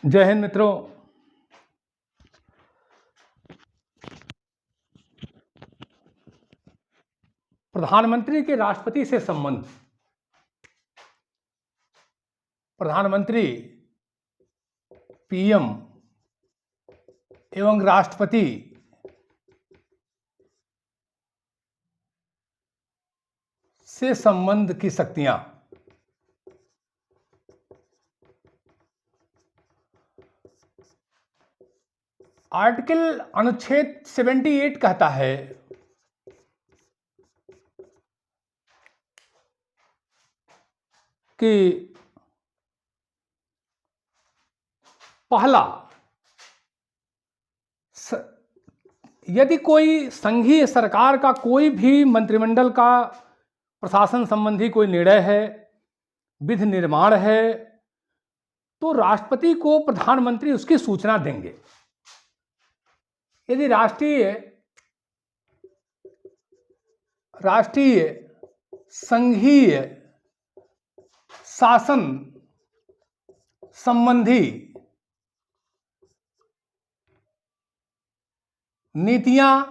जय हिंद मित्रों। प्रधानमंत्री के राष्ट्रपति से संबंध। प्रधानमंत्री, पीएम एवं राष्ट्रपति से संबंध की शक्तियां। आर्टिकल अनुच्छेद 78 कहता है कि पहला, यदि कोई संघीय सरकार का कोई भी मंत्रिमंडल का प्रशासन संबंधी कोई निर्णय है, विधि निर्माण है, तो राष्ट्रपति को प्रधानमंत्री उसकी सूचना देंगे। यदि राष्ट्रीय संघीय शासन संबंधी नीतियां,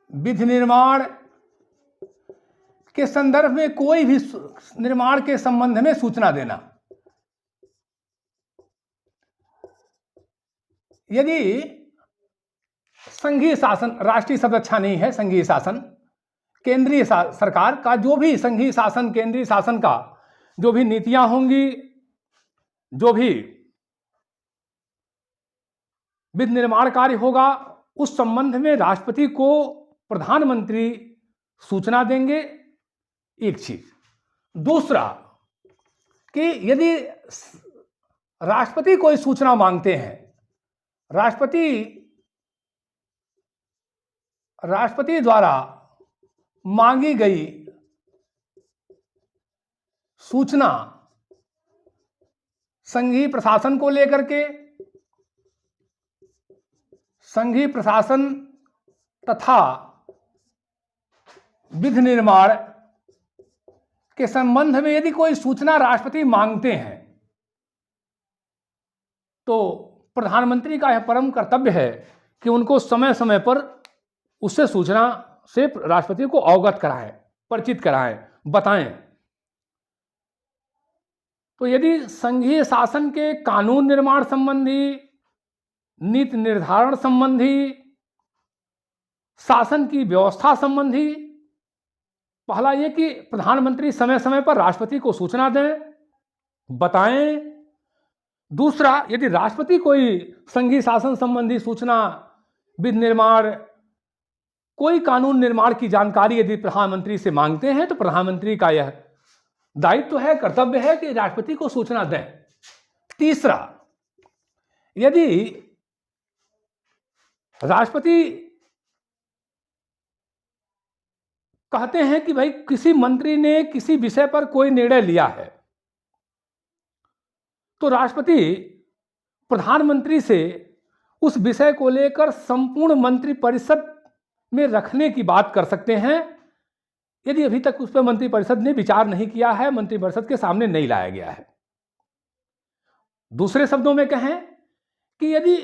विधि निर्माण के संदर्भ में कोई भी निर्माण के संबंध में सूचना देना। यदि संघीय शासन, राष्ट्रीय शब्द अच्छा नहीं है, संघीय शासन, केंद्रीय सरकार का जो भी संघीय शासन, केंद्रीय शासन का जो भी नीतियां होंगी, जो भी विधि निर्माण कार्य होगा, उस संबंध में राष्ट्रपति को प्रधानमंत्री सूचना देंगे। एक चीज। दूसरा, कि यदि राष्ट्रपति कोई सूचना मांगते हैं, राष्ट्रपति द्वारा मांगी गई सूचना संघीय प्रशासन को लेकर के, संघीय प्रशासन तथा विधि निर्माण के संबंध में यदि कोई सूचना राष्ट्रपति मांगते हैं, तो प्रधानमंत्री का यह परम कर्तव्य है कि उनको समय समय पर उससे सूचना से राष्ट्रपति को अवगत कराएं, परिचित कराएं, बताएं। तो यदि संघीय शासन के कानून निर्माण संबंधी, नीति निर्धारण संबंधी, शासन की व्यवस्था संबंधी, पहला ये कि प्रधानमंत्री समय समय पर राष्ट्रपति को सूचना दें, बताएं। दूसरा, यदि राष्ट्रपति कोई संघीय शासन संबंधी सूचना, विधि निर्माण, कोई कानून निर्माण की जानकारी यदि प्रधानमंत्री से मांगते हैं, तो प्रधानमंत्री का यह दायित्व है, कर्तव्य है कि राष्ट्रपति को सूचना दें। तीसरा, यदि राष्ट्रपति कहते हैं कि भाई किसी मंत्री ने किसी विषय पर कोई निर्णय लिया है, तो राष्ट्रपति प्रधानमंत्री से उस विषय को लेकर संपूर्ण मंत्रिपरिषद में रखने की बात कर सकते हैं, यदि अभी तक उस पर मंत्रिपरिषद ने विचार नहीं किया है, मंत्रिपरिषद के सामने नहीं लाया गया है। दूसरे शब्दों में कहें कि यदि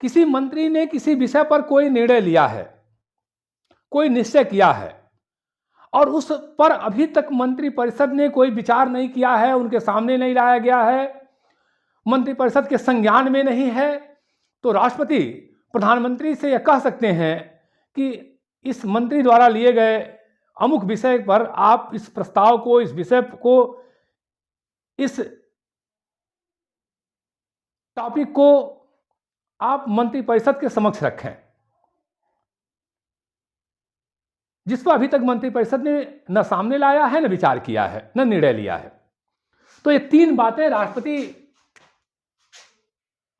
किसी मंत्री ने किसी विषय पर कोई निर्णय लिया है, कोई निश्चय किया है, और उस पर अभी तक मंत्रिपरिषद ने कोई विचार नहीं किया है, उनके सामने नहीं लाया गया है, मंत्रिपरिषद के संज्ञान में नहीं है, तो राष्ट्रपति प्रधानमंत्री से यह कह सकते हैं कि इस मंत्री द्वारा लिए गए अमुक विषय पर आप इस प्रस्ताव को, इस विषय को, इस टॉपिक को आप मंत्रिपरिषद के समक्ष रखें, जिस पर अभी तक मंत्रिपरिषद ने न सामने लाया है, न विचार किया है, न निर्णय लिया है। तो ये तीन बातें राष्ट्रपति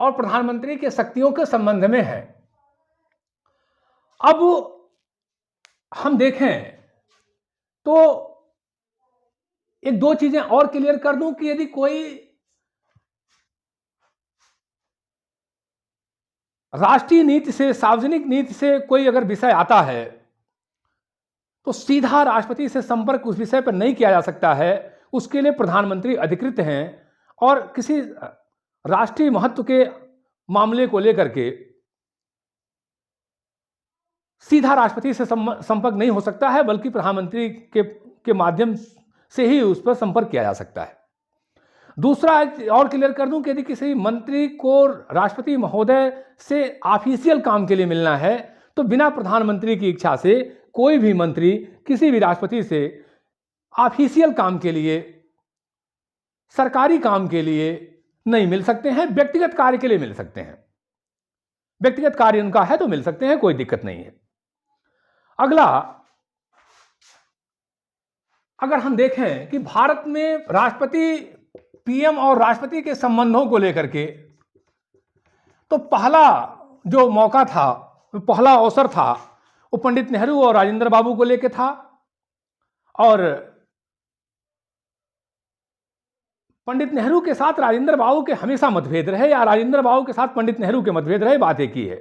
और प्रधानमंत्री के शक्तियों के संबंध में है। अब हम देखें तो एक दो चीजें और क्लियर कर दूं कि यदि कोई राष्ट्रीय नीति से, सार्वजनिक नीति से कोई अगर विषय आता है, तो सीधा राष्ट्रपति से संपर्क उस विषय पर नहीं किया जा सकता है, उसके लिए प्रधानमंत्री अधिकृत हैं और किसी राष्ट्रीय महत्व के मामले को लेकर के सीधा राष्ट्रपति से संपर्क नहीं हो सकता है, बल्कि प्रधानमंत्री के माध्यम से ही उस पर संपर्क किया जा सकता है। दूसरा और क्लियर कर दूं कि यदि किसी मंत्री को राष्ट्रपति महोदय से ऑफिशियल काम के लिए मिलना है तो बिना प्रधानमंत्री की इच्छा से कोई भी मंत्री किसी भी राष्ट्रपति से ऑफिशियल काम के लिए, सरकारी काम के लिए नहीं मिल सकते हैं। व्यक्तिगत कार्य के लिए मिल सकते हैं, व्यक्तिगत कार्य उनका है तो मिल सकते हैं, कोई दिक्कत नहीं है। अगला, अगर हम देखें कि भारत में राष्ट्रपति, पीएम और राष्ट्रपति के संबंधों को लेकर के, तो पहला जो मौका था, पहला अवसर था, वो पंडित नेहरू और राजेंद्र बाबू को लेकर था। और पंडित नेहरू के साथ राजेंद्र बाबू के हमेशा मतभेद रहे, या राजेंद्र बाबू के साथ पंडित नेहरू के मतभेद रहे, बात एक ही है।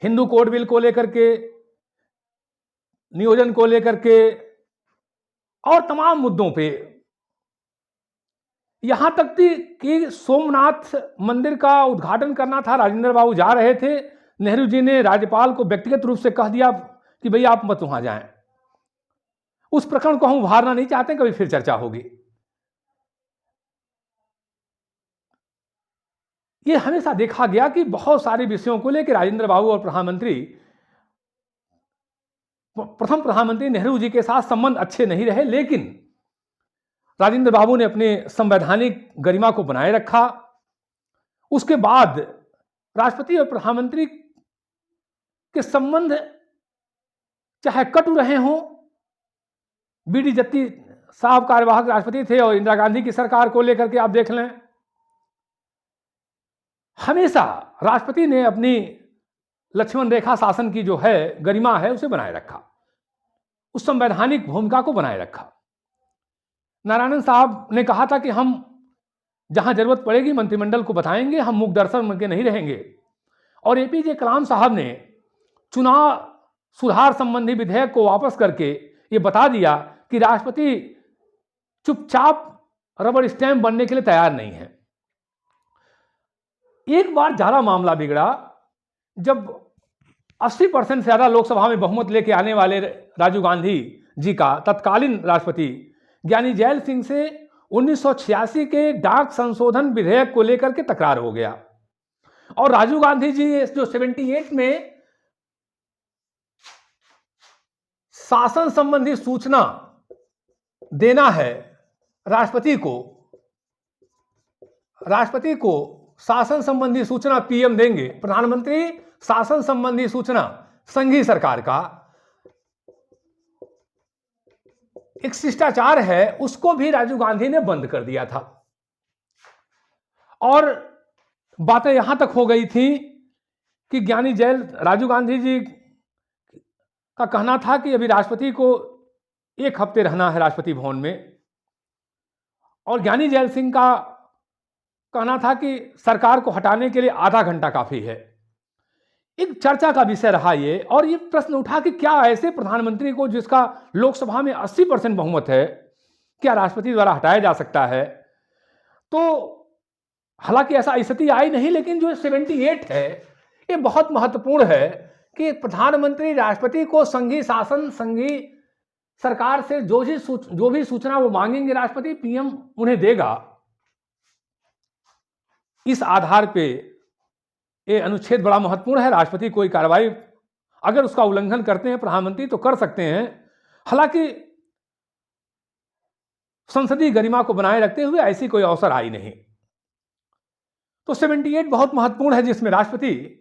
हिंदू कोड बिल को लेकर के, नियोजन को लेकर के और तमाम मुद्दों पे, यहां तक कि सोमनाथ मंदिर का उद्घाटन करना था, राजेंद्र बाबू जा रहे थे, नेहरू जी ने राज्यपाल को व्यक्तिगत रूप से कह दिया कि भैया आप मत वहां जाएं। उस प्रकरण को हम उभारना नहीं चाहते, कभी फिर चर्चा होगी। यह हमेशा देखा गया कि बहुत सारे विषयों को लेकर राजेंद्र बाबू और प्रथम प्रधानमंत्री नेहरू जी के साथ संबंध अच्छे नहीं रहे, लेकिन राजेंद्र बाबू ने अपने संवैधानिक गरिमा को बनाए रखा। उसके बाद राष्ट्रपति और प्रधानमंत्री के संबंध चाहे कटु रहे हों, बीडी जत्ती साहब कार्यवाहक राष्ट्रपति थे और इंदिरा गांधी की सरकार को लेकर के आप देख लें, हमेशा राष्ट्रपति ने अपनी लक्ष्मण रेखा शासन की जो है गरिमा है उसे बनाए रखा, उस संवैधानिक भूमिका को बनाए रखा। नारायणन साहब ने कहा था कि हम जहां जरूरत पड़ेगी मंत्रिमंडल को बताएंगे, हम मूक दर्शन के नहीं रहेंगे। और एपीजे कलाम साहब ने चुनाव सुधार संबंधी विधेयक को वापस करके ये बता दिया कि राष्ट्रपति चुपचाप रबड़ स्टैंप बनने के लिए तैयार नहीं है। एक बार ज्यादा मामला बिगड़ा जब 80% से ज्यादा लोकसभा में बहुमत लेके आने वाले राजीव गांधी जी का तत्कालीन राष्ट्रपति ज्ञानी जैल सिंह से 1986 के डाक संशोधन विधेयक को लेकर के तकरार हो गया। और राजीव गांधी जी जो 78 में शासन संबंधी सूचना देना है राष्ट्रपति को शासन संबंधी सूचना पीएम देंगे, प्रधानमंत्री शासन संबंधी सूचना संघीय सरकार का एक शिष्टाचार है, उसको भी राजीव गांधी ने बंद कर दिया था। और बातें यहां तक हो गई थी कि राजीव गांधी जी का कहना था कि अभी राष्ट्रपति को 1 हफ्ते रहना है राष्ट्रपति भवन में, और ज्ञानी जैल सिंह का कहना था कि सरकार को हटाने के लिए आधा घंटा काफी है। एक चर्चा का विषय रहा ये, और ये प्रश्न उठा कि क्या ऐसे प्रधानमंत्री को जिसका लोकसभा में 80% बहुमत है, क्या राष्ट्रपति द्वारा हटाया जा सकता है? तो हालांकि ऐसा स्थिति आई नहीं, लेकिन जो 78 है ये बहुत महत्वपूर्ण है कि प्रधानमंत्री राष्ट्रपति को संघीय शासन, संघीय सरकार से जो भी सूचना वो मांगेंगे राष्ट्रपति, पीएम उन्हें देगा। इस आधार पे ये अनुच्छेद बड़ा महत्वपूर्ण है। राष्ट्रपति कोई कार्रवाई अगर उसका उल्लंघन करते हैं प्रधानमंत्री तो कर सकते हैं, हालांकि संसदीय गरिमा को बनाए रखते हुए ऐसी कोई अवसर आई नहीं। तो 78 बहुत महत्वपूर्ण है, जिसमें राष्ट्रपति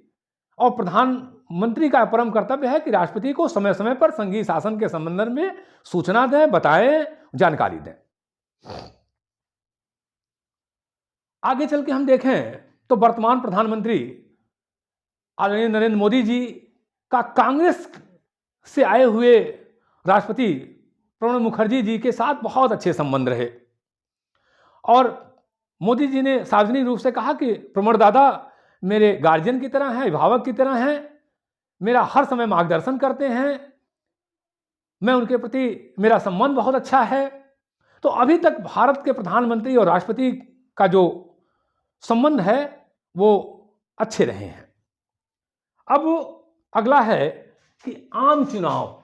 और प्रधानमंत्री का परम कर्तव्य है कि राष्ट्रपति को समय समय पर संघीय शासन के संबंध में सूचना दें, बताएं, जानकारी दें। आगे चल के हम देखें तो वर्तमान प्रधानमंत्री आदरणीय नरेंद्र मोदी जी का कांग्रेस से आए हुए राष्ट्रपति प्रणब मुखर्जी जी के साथ बहुत अच्छे संबंध रहे, और मोदी जी ने सार्वजनिक रूप से कहा कि प्रमोद दादा मेरे गार्जियन की तरह हैं, अभिभावक की तरह हैं, मेरा हर समय मार्गदर्शन करते हैं, मैं उनके प्रति मेरा संबंध बहुत अच्छा है। तो अभी तक भारत के प्रधानमंत्री और राष्ट्रपति का जो संबंध है वो अच्छे रहे हैं। अब अगला है कि आम चुनाव,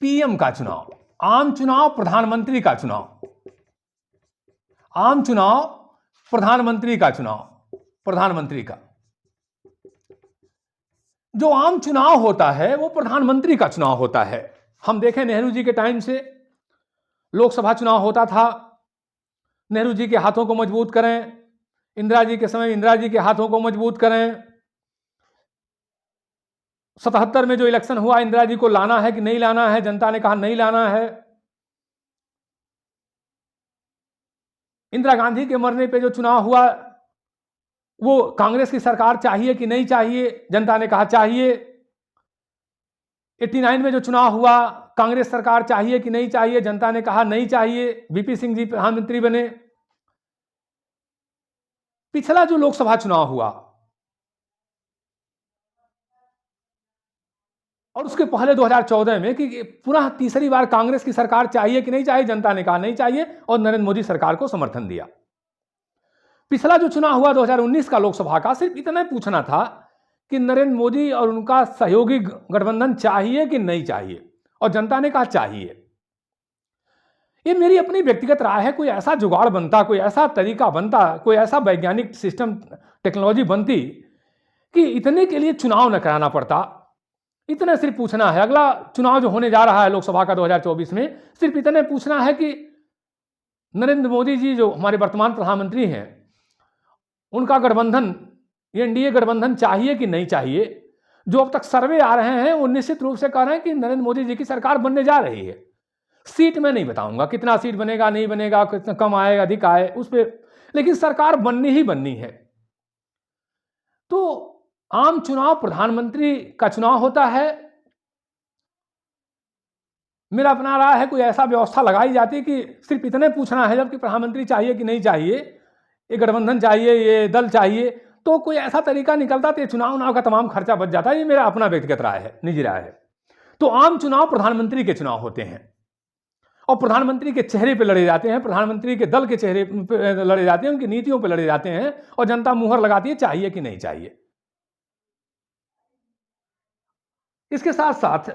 पीएम का चुनाव, आम चुनाव, प्रधानमंत्री का चुनाव, आम चुनाव, प्रधानमंत्री का चुनाव, प्रधानमंत्री का जो आम चुनाव होता है वो प्रधानमंत्री का चुनाव होता है। हम देखें नेहरू जी के टाइम से लोकसभा चुनाव होता था, नेहरू जी के हाथों को मजबूत करें, इंदिरा जी के समय इंदिरा जी के हाथों को मजबूत करें। 77 में जो इलेक्शन हुआ, इंदिरा जी को लाना है कि नहीं लाना है, जनता ने कहा नहीं लाना है। इंदिरा गांधी के मरने पे जो चुनाव हुआ वो कांग्रेस की सरकार चाहिए कि नहीं चाहिए, जनता ने कहा चाहिए। 89 में जो चुनाव हुआ, कांग्रेस सरकार चाहिए कि नहीं चाहिए, जनता ने कहा नहीं चाहिए, वीपी सिंह जी प्रधानमंत्री बने। पिछला जो लोकसभा चुनाव हुआ और उसके पहले 2014 में कि पुनः तीसरी बार कांग्रेस की सरकार चाहिए कि नहीं चाहिए, जनता ने कहा नहीं चाहिए और नरेंद्र मोदी सरकार को समर्थन दिया। पिछला जो चुनाव हुआ 2019 का लोकसभा का, सिर्फ इतना पूछना था कि नरेंद्र मोदी और उनका सहयोगी गठबंधन चाहिए कि नहीं चाहिए, और जनता ने कहा चाहिए। ये मेरी अपनी व्यक्तिगत राय है। कोई ऐसा जुगाड़ बनता, कोई ऐसा तरीका बनता, कोई ऐसा वैज्ञानिक सिस्टम, टेक्नोलॉजी बनती कि इतने के लिए चुनाव न कराना पड़ता। इतने सिर्फ पूछना है, अगला चुनाव जो होने जा रहा है लोकसभा का 2024 में, सिर्फ इतने पूछना है कि नरेंद्र मोदी जी जो हमारे वर्तमान प्रधानमंत्री हैं, उनका गठबंधन, एनडीए गठबंधन चाहिए कि नहीं चाहिए। जो अब तक सर्वे आ रहे हैं वो निश्चित रूप से कह रहे हैं कि नरेंद्र मोदी जी की सरकार बनने जा रही है। सीट में नहीं बताऊंगा कितना सीट बनेगा, नहीं बनेगा, कितना कम आए अधिक आए उस पर, लेकिन सरकार बननी ही बननी है। तो आम चुनाव प्रधानमंत्री का चुनाव होता है। मेरा अपना राय है कोई ऐसा व्यवस्था लगाई जाती कि सिर्फ इतने पूछना है जबकि प्रधानमंत्री चाहिए कि नहीं चाहिए, ये गठबंधन चाहिए, ये दल चाहिए, तो कोई ऐसा तरीका निकलता तो ये चुनाव का तमाम खर्चा बच जाता है। ये मेरा अपना व्यक्तिगत राय है, निजी राय है। तो आम चुनाव प्रधानमंत्री के चुनाव होते हैं और प्रधानमंत्री के चेहरे पे लड़े जाते हैं, प्रधानमंत्री के दल के चेहरे पे लड़े जाते हैं, उनकी नीतियों पे लड़े जाते हैं और जनता मुहर लगाती है चाहिए कि नहीं चाहिए। इसके साथ साथ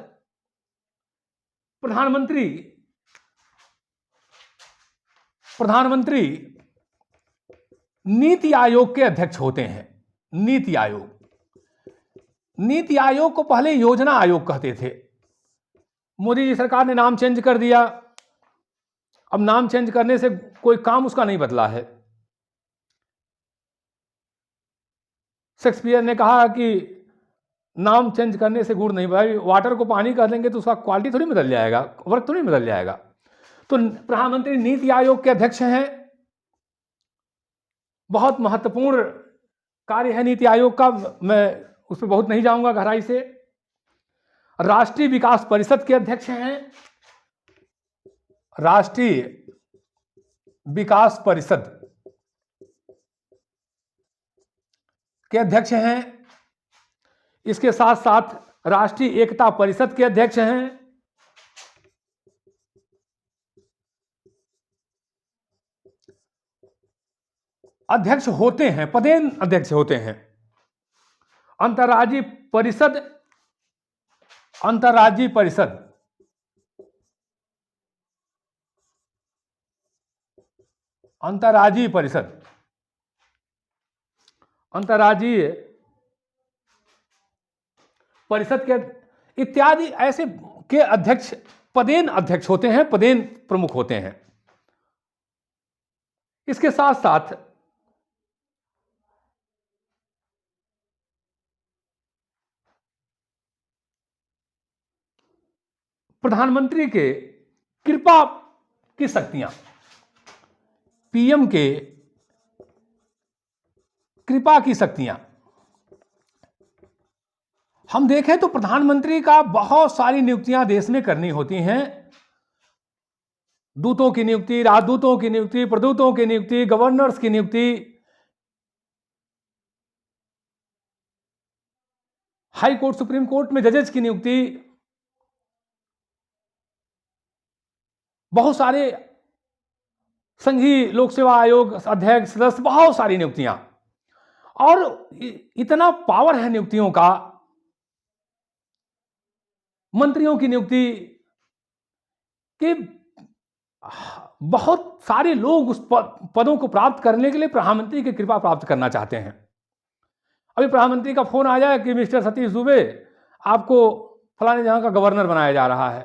प्रधानमंत्री नीति आयोग के अध्यक्ष होते हैं। नीति आयोग को पहले योजना आयोग कहते थे, मोदी जी सरकार ने नाम चेंज कर दिया। अब नाम चेंज करने से कोई काम उसका नहीं बदला है। शेक्सपियर ने कहा कि नाम चेंज करने से गुण नहीं, भाई वाटर को पानी कह देंगे तो उसका क्वालिटी थोड़ी बदल जाएगा, वर्क थोड़ी बदल जाएगा। तो प्रधानमंत्री नीति आयोग के अध्यक्ष हैं। बहुत महत्वपूर्ण कार्य है नीति आयोग का, मैं उस पर बहुत नहीं जाऊंगा गहराई से। राष्ट्रीय विकास परिषद के अध्यक्ष हैं। राष्ट्रीय विकास परिषद के अध्यक्ष हैं। इसके साथ साथ राष्ट्रीय एकता परिषद के अध्यक्ष हैं। अध्यक्ष होते हैं, पदेन अध्यक्ष होते हैं। अंतर्राज्यीय परिषद अंतर्राज्यीय परिषद के इत्यादि ऐसे के अध्यक्ष पदेन अध्यक्ष होते हैं, पदेन प्रमुख होते हैं। इसके साथ साथ प्रधानमंत्री के कृपा की शक्तियां, पीएम के कृपा की शक्तियां हम देखें तो प्रधानमंत्री का बहुत सारी नियुक्तियां देश में करनी होती हैं। दूतों की नियुक्ति, राजदूतों की नियुक्ति, प्रदूतों की नियुक्ति, गवर्नर्स की नियुक्ति। हाई कोर्ट, सुप्रीम कोर्ट में जजेस की नियुक्ति, बहुत सारे संघीय लोक सेवा आयोग अध्यक्ष, सदस्य, बहुत सारी नियुक्तियां, और इतना पावर है नियुक्तियों का। मंत्रियों की नियुक्ति कि बहुत सारे लोग उस पदों को प्राप्त करने के लिए प्रधानमंत्री की कृपा प्राप्त करना चाहते हैं। अभी प्रधानमंत्री का फोन आ जाए कि मिस्टर सतीश दुबे, आपको फलाने जगह का गवर्नर बनाया जा रहा है,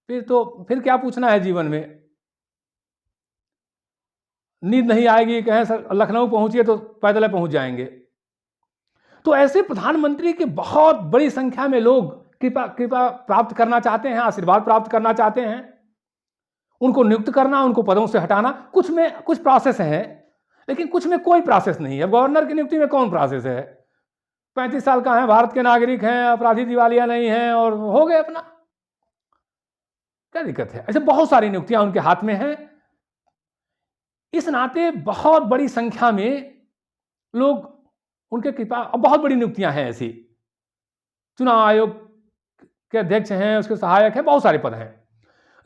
फिर क्या पूछना है जीवन में। नींद नहीं आएगी, कहें सर लखनऊ पहुंचिए तो पैदल पहुंच जाएंगे। तो ऐसे प्रधानमंत्री के बहुत बड़ी संख्या में लोग कृपा प्राप्त करना चाहते हैं, आशीर्वाद प्राप्त करना चाहते हैं। उनको नियुक्त करना, उनको पदों से हटाना, कुछ में कुछ प्रोसेस है, लेकिन कुछ में कोई प्रोसेस नहीं है। गवर्नर की नियुक्ति में कौन प्रोसेस है? 35 साल का है, भारत के नागरिक हैं, अपराधी दिवालिया नहीं है, और हो गए अपना। क्या दिक्कत है? ऐसे बहुत सारी नियुक्तियां उनके हाथ में हैं। इस नाते बहुत बड़ी संख्या में लोग उनके कृपा, और बहुत बड़ी नियुक्तियां हैं ऐसी। चुनाव आयोग के अध्यक्ष हैं, उसके सहायक हैं, बहुत सारे पद हैं।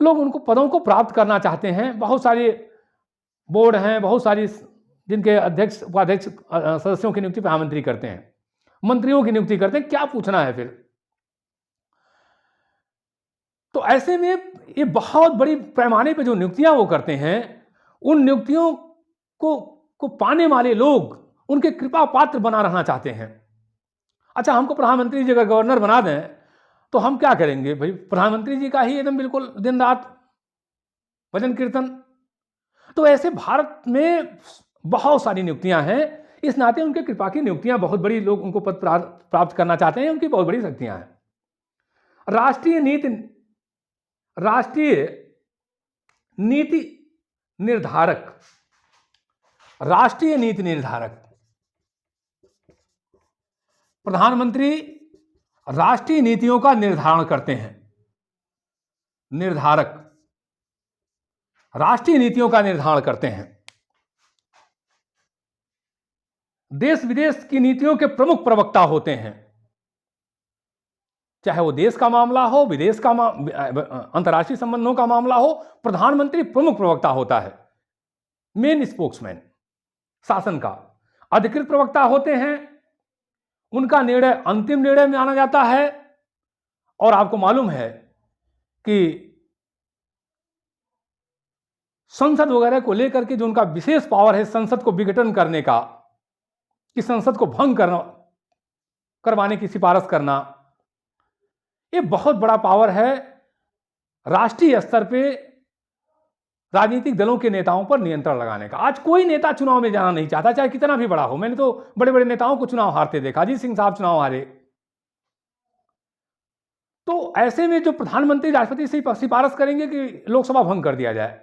लोग उनको पदों को प्राप्त करना चाहते हैं। बहुत सारे बोर्ड हैं, बहुत सारी जिनके अध्यक्ष, उपाध्यक्ष, सदस्यों की नियुक्ति प्रधानमंत्री करते हैं, मंत्रियों की नियुक्ति करते हैं। क्या पूछना है फिर? तो ऐसे में ये बहुत बड़ी पैमाने पे जो नियुक्तियां वो करते हैं, उन नियुक्तियों को पाने वाले लोग उनके कृपा पात्र बना रहना चाहते हैं। अच्छा, हमको प्रधानमंत्री जी अगर गवर्नर बना दें तो हम क्या करेंगे भाई? प्रधानमंत्री जी का ही एकदम बिल्कुल दिन रात भजन कीर्तन। तो ऐसे भारत में बहुत सारी नियुक्तियां हैं। इस नाते उनके कृपा की नियुक्तियां बहुत बड़ी, लोग उनको पद प्राप्त करना चाहते हैं, उनकी बहुत बड़ी शक्तियां हैं। राष्ट्रीय नीति निर्धारक, राष्ट्रीय नीति निर्धारक प्रधानमंत्री राष्ट्रीय नीतियों का निर्धारण करते हैं। निर्धारक राष्ट्रीय नीतियों का निर्धारण करते हैं। देश विदेश की नीतियों के प्रमुख प्रवक्ता होते हैं। चाहे वो देश का मामला हो, विदेश का अंतर्राष्ट्रीय संबंधों का मामला हो, प्रधानमंत्री प्रमुख प्रवक्ता होता है, मेन स्पोक्समैन शासन का। अधिकृत प्रवक्ता होते हैं, उनका निर्णय अंतिम निर्णय माना जाता है। और आपको मालूम है कि संसद वगैरह को लेकर के जो उनका विशेष पावर है, संसद को विघटन करने का, कि संसद को भंग करवाने की सिफारिश करना, ये बहुत बड़ा पावर है। राष्ट्रीय स्तर पे राजनीतिक दलों के नेताओं पर नियंत्रण लगाने का। आज कोई नेता चुनाव में जाना नहीं चाहता, चाहे कितना भी बड़ा हो। मैंने तो बड़े बड़े नेताओं को चुनाव हारते देखा। अजीत सिंह साहब चुनाव हारे। तो ऐसे में जो प्रधानमंत्री राष्ट्रपति से सिफारिश करेंगे कि लोकसभा भंग कर दिया जाए,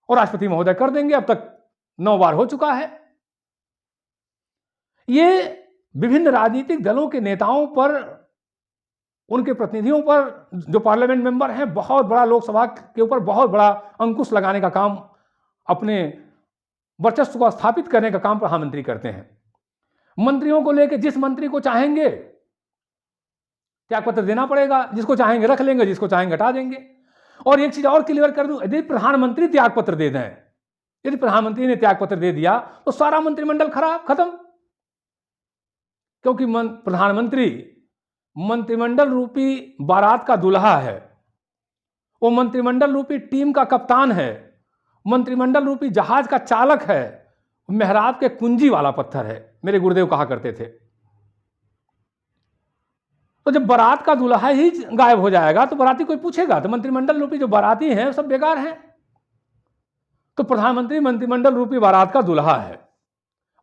और राष्ट्रपति महोदय कर देंगे। अब तक 9 बार हो चुका है। ये विभिन्न राजनीतिक दलों के नेताओं पर, उनके प्रतिनिधियों पर, जो पार्लियामेंट मेंबर हैं, बहुत बड़ा, लोकसभा के ऊपर बहुत बड़ा अंकुश लगाने का काम, अपने वर्चस्व को स्थापित करने का काम प्रधानमंत्री करते हैं। मंत्रियों को लेकर जिस मंत्री को चाहेंगे त्यागपत्र देना पड़ेगा, जिसको चाहेंगे रख लेंगे, जिसको चाहेंगे हटा देंगे। और एक चीज और क्लियर कर दूं, यदि प्रधानमंत्री त्यागपत्र दे दें, यदि प्रधानमंत्री ने त्यागपत्र दे दिया तो सारा मंत्रिमंडल खत्म। क्योंकि प्रधानमंत्री मंत्रिमंडल रूपी बारात का दूल्हा है, वो मंत्रिमंडल रूपी टीम का कप्तान है, मंत्रिमंडल रूपी जहाज का चालक है, मेहराब के कुंजी वाला पत्थर है, मेरे गुरुदेव कहा करते थे। तो जब बारात का दूल्हा ही गायब हो जाएगा तो बाराती कोई पूछेगा? तो मंत्रिमंडल रूपी जो बाराती हैं सब बेकार हैं। तो प्रधानमंत्री मंत्रिमंडल रूपी बारात का दूल्हा है।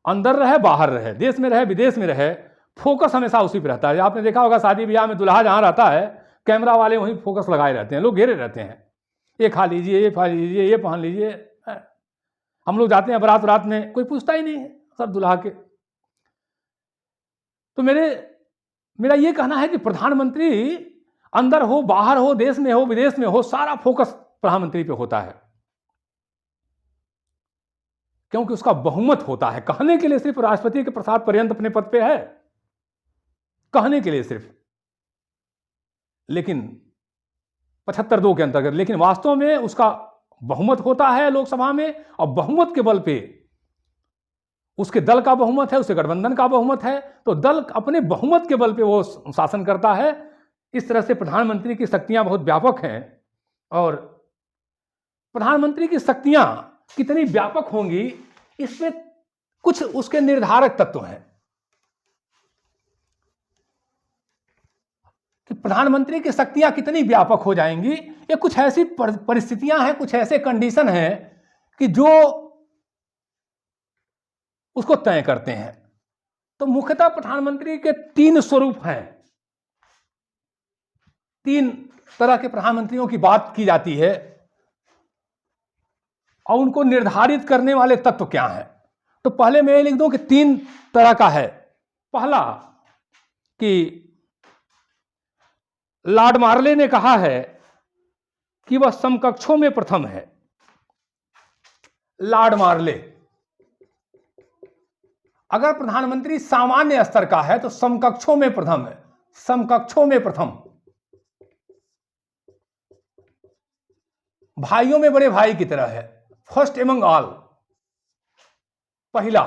अंदर रहे, बाहर रहे, देश में रहे, विदेश में रहे, फोकस हमेशा उसी पर रहता है। आपने देखा होगा शादी ब्याह में दूल्हा जहां रहता है, कैमरा वाले वहीं फोकस लगाए रहते हैं, लोग घेरे रहते हैं। ये खा लीजिए, ये खा लीजिए, ये पहन लीजिए। हम लोग जाते हैं बारात में, कोई पूछता ही नहीं है, सब दूल्हा के। तो मेरा ये कहना है कि प्रधानमंत्री अंदर हो, बाहर हो, देश में हो, विदेश में हो, सारा फोकस प्रधानमंत्री पे होता है। क्योंकि उसका बहुमत होता है। कहने के लिए सिर्फ राष्ट्रपति के प्रसाद पर्यंत अपने पद पे है, कहने के लिए सिर्फ, लेकिन 75-2 के अंतर्गत, लेकिन वास्तव में उसका बहुमत होता है लोकसभा में, और बहुमत के बल पे, उसके दल का बहुमत है, उसके गठबंधन का बहुमत है, तो दल अपने बहुमत के बल पे वो शासन करता है। इस तरह से प्रधानमंत्री की शक्तियां बहुत व्यापक हैं, और प्रधानमंत्री की शक्तियां कितनी व्यापक होंगी, इसमें कुछ उसके निर्धारक तत्व हैं कि प्रधानमंत्री की शक्तियां कितनी व्यापक हो जाएंगी। ये कुछ ऐसी परिस्थितियां हैं, कुछ ऐसे कंडीशन हैं कि जो उसको तय करते हैं। तो मुख्यतः प्रधानमंत्री के 3 स्वरूप हैं, 3 तरह के प्रधानमंत्रियों की बात की जाती है, और उनको निर्धारित करने वाले तत्व क्या हैं। तो पहले मैं लिख दूं कि 3 तरह का है। पहला कि लॉर्ड मार्ले ने कहा है कि वह समकक्षों में प्रथम है। लॉर्ड मार्ले, अगर प्रधानमंत्री सामान्य स्तर का है तो समकक्षों में प्रथम है, समकक्षों में प्रथम, भाइयों में बड़े भाई की तरह है, फर्स्ट एमंग ऑल, पहला।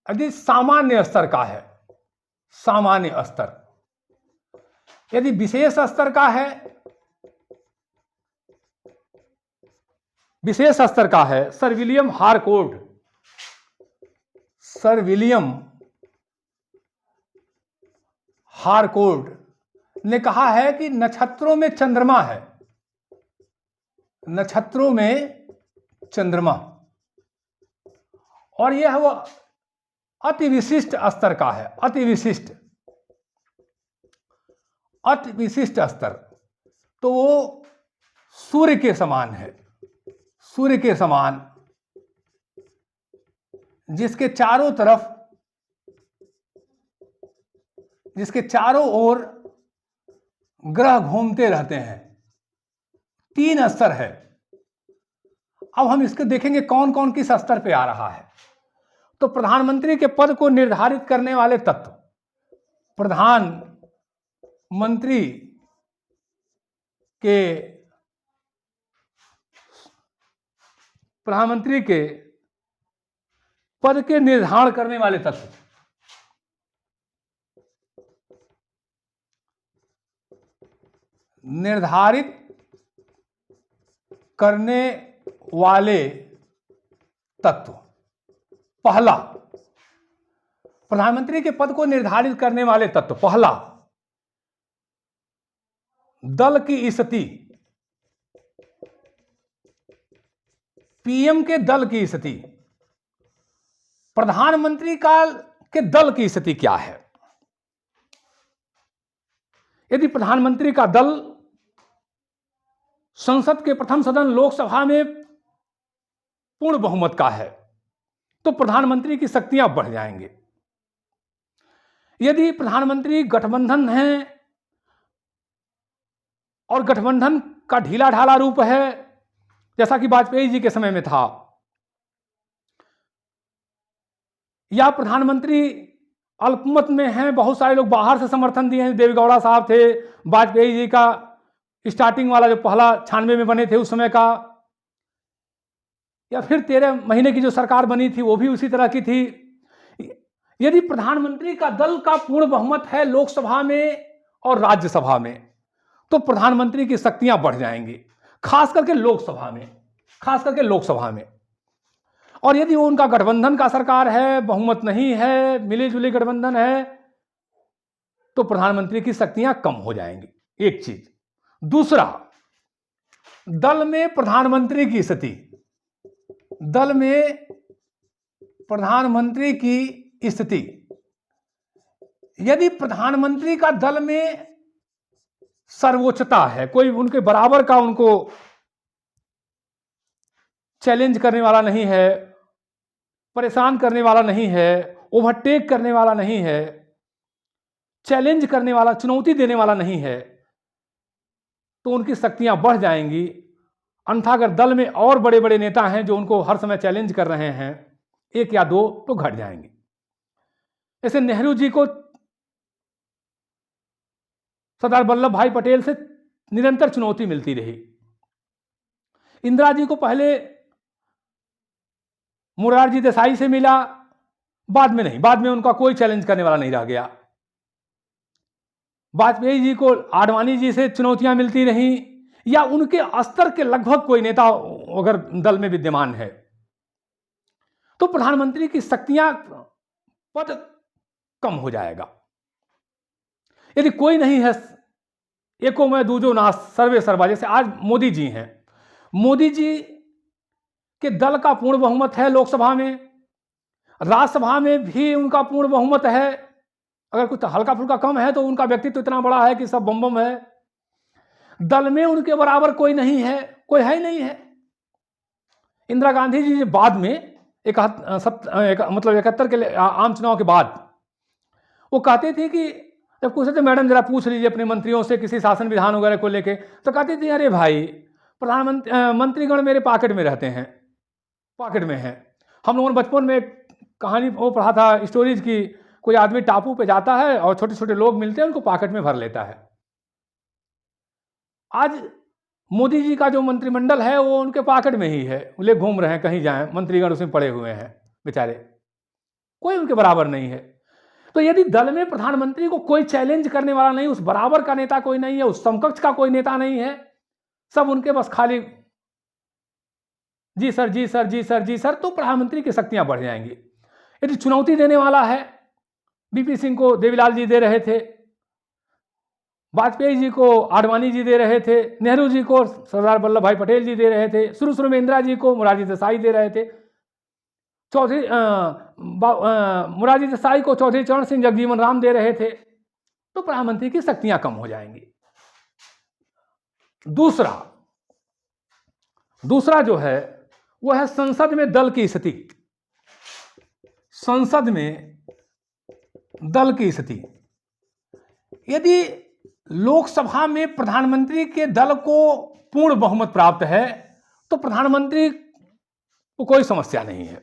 यदि सामान्य स्तर का है, सामान्य स्तर, यदि विशेष स्तर का है, विशेष स्तर का है, sir William Harcourt, sir William Harcourt ने कहा है कि नक्षत्रों में चंद्रमा है, नक्षत्रों में चंद्रमा, और यह वह अति विशिष्ट स्तर का है, अति विशिष्ट, अति विशिष्ट स्तर। तो वो सूर्य के समान है, सूर्य के समान, जिसके चारों तरफ, जिसके चारों ओर ग्रह घूमते रहते हैं। 3 स्तर है। अब हम इसके देखेंगे कौन कौन किस स्तर पे आ रहा है। तो प्रधानमंत्री के पद को निर्धारित करने वाले तत्व, प्रधानमंत्री के पद के निर्धारण करने वाले तत्व, निर्धारित करने वाले तत्व। पहला, प्रधानमंत्री के पद को निर्धारित करने वाले तत्व, पहला, दल की स्थिति, पीएम के दल की स्थिति, प्रधानमंत्री के दल की स्थिति क्या है। यदि प्रधानमंत्री का दल संसद के प्रथम सदन लोकसभा में पूर्ण बहुमत का है तो प्रधानमंत्री की शक्तियां बढ़ जाएंगी। यदि प्रधानमंत्री गठबंधन है और गठबंधन का ढीला ढाला रूप है, जैसा कि वाजपेयी जी के समय में था, या प्रधानमंत्री अल्पमत में हैं, बहुत सारे लोग बाहर से समर्थन दिए हैं, देवेगौड़ा साहब थे, वाजपेयी जी का स्टार्टिंग वाला जो पहला 96 में बने थे उस समय का, या फिर 13 महीने की जो सरकार बनी थी वो भी उसी तरह की थी। यदि प्रधानमंत्री का दल का पूर्ण बहुमत है लोकसभा में और राज्यसभा में तो प्रधानमंत्री की शक्तियां बढ़ जाएंगी, खास करके लोकसभा में, खास करके लोकसभा में। और यदि वो उनका गठबंधन का सरकार है, बहुमत नहीं है, मिली जुली गठबंधन है, तो प्रधानमंत्री की शक्तियां कम हो जाएंगी, एक चीज। दूसरा, दल में प्रधानमंत्री की स्थिति, दल में प्रधानमंत्री की स्थिति, यदि प्रधानमंत्री का दल में सर्वोच्चता है, कोई उनके बराबर का उनको चैलेंज करने वाला नहीं है, परेशान करने वाला नहीं है, ओवरटेक करने वाला नहीं है, चैलेंज करने वाला, चुनौती देने वाला नहीं है, तो उनकी शक्तियां बढ़ जाएंगी। अन्यथा अगर दल में और बड़े बड़े नेता हैं जो उनको हर समय चैलेंज कर रहे हैं, 1 या 2, तो घट जाएंगे। जैसे नेहरू जी को सरदार वल्लभ भाई पटेल से निरंतर चुनौती मिलती रही। इंदिरा जी को पहले मोरारजी देसाई से मिला, बाद में नहीं, बाद में उनका कोई चैलेंज करने वाला नहीं रह गया। वाजपेयी जी को आडवाणी जी से चुनौतियां मिलती रहीं, या उनके स्तर के लगभग कोई नेता अगर दल में विद्यमान है तो प्रधानमंत्री की शक्तियां पद कम हो जाएगा। यदि कोई नहीं है, एको मैं दूजो नास सर्वे सर्वा, जैसे आज मोदी जी हैं, मोदी जी के दल का पूर्ण बहुमत है लोकसभा में, राज्यसभा में भी उनका पूर्ण बहुमत है, अगर कुछ हल्का फुल्का कम है तो उनका व्यक्तित्व इतना बड़ा है कि सब बम बम है। दल में उनके बराबर कोई नहीं है, कोई है ही नहीं है। इंदिरा गांधी जी बाद में 71 के आम चुनाव के बाद वो कहते थे कि जब पूछते थे मैडम जरा पूछ लीजिए अपने मंत्रियों से किसी शासन विधान वगैरह को लेके, तो कहते थे अरे भाई प्रधानमंत्री मंत्रीगण मेरे पॉकेट में रहते हैं, पॉकेट में हैं। हम लोगों ने बचपन में कहानी वो पढ़ा था स्टोरीज की, कोई आदमी टापू पे जाता है और छोटे छोटे लोग मिलते हैं, उनको पॉकेट में भर लेता है। आज मोदी जी का जो मंत्रिमंडल है वो उनके पॉकेट में ही है, ले घूम रहे हैं, कहीं जाएं मंत्रीगण उसमें पड़े हुए हैं बेचारे, कोई उनके बराबर नहीं है। तो यदि दल में प्रधानमंत्री को कोई चैलेंज करने वाला नहीं, उस बराबर का नेता कोई नहीं है, उस समकक्ष का कोई नेता नहीं है, सब उनके बस खाली जी सर जी सर जी सर जी सर, तो प्रधानमंत्री की शक्तियां बढ़ जाएंगी। यदि चुनौती देने वाला है, बीपी सिंह को देवीलाल जी दे रहे थे, वाजपेयी जी को आडवाणी जी दे रहे थे, नेहरू जी को सरदार वल्लभ भाई पटेल जी दे रहे थे, शुरू में इंदिरा जी को मोरारजी देसाई दे रहे थे, मोरारजी देसाई को चौधरी चरण सिंह जगजीवन राम दे रहे थे, तो प्रधानमंत्री की शक्तियां कम हो जाएंगी। दूसरा जो है वो है संसद में दल की स्थिति। संसद में दल की स्थिति, यदि लोकसभा में प्रधानमंत्री के दल को पूर्ण बहुमत प्राप्त है तो प्रधानमंत्री को कोई समस्या नहीं है।